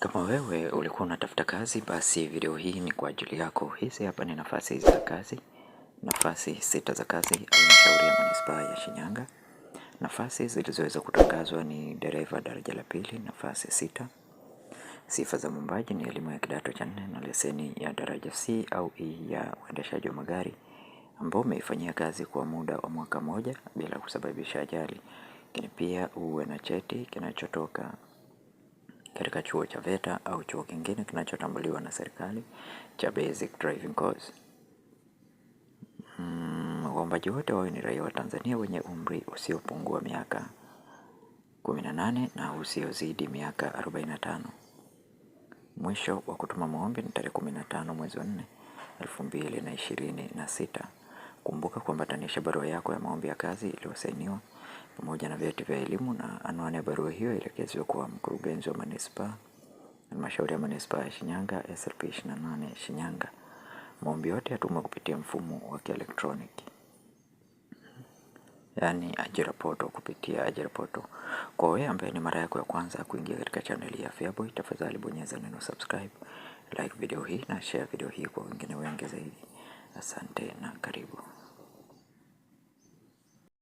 Kama wewe ulikuwa unatafuta kazi, basi video hii ni kwa ajili yako. Hizi hapa ni nafasi za kazi, nafasi 6 za kazi halmashauri ya manispaa ya Shinyanga. Nafasi zilizoweza kutangazwa ni dereva daraja la pili, nafasi 6. Sifa za mwombaji ni elimu ya kidato cha 4 na leseni ya daraja C au E ya uendeshaji wa magari, ambao umeifanyia kazi kwa muda wa mwaka mmoja bila kusababisha ajali. Lakini pia uwe na cheti kinachotoka katika chuo cha VETA au chuo kingine kinachotambuliwa na serikali cha basic driving course. Waombaji wote wawe ni raia wa Tanzania wenye umri usiopungua miaka 18 na usiozidi miaka 45. Mwisho wa kutuma maombi ni tarehe 15 mwezi wa 4 2026. Kumbuka kuambatanisha barua yako ya maombi ya kazi iliyosainiwa pamoja na vyeti vya elimu, na anwani ya barua hiyo elekezwe kwa mkurugenzi wa manispaa halmashauri ya manispaa ya Shinyanga, SLP 28 Shinyanga. Maombi yote yatumwa kupitia mfumo wa kielektroniki, yaani ajira poto, kupitia ajira poto. Kwa wewe ambaye ni mara yako ya kwanza kuingia katika channel ya Feaboy, tafadhali bonyeza neno subscribe, like video hii na share video hii kwa wengine wengi zaidi. Asante na karibu.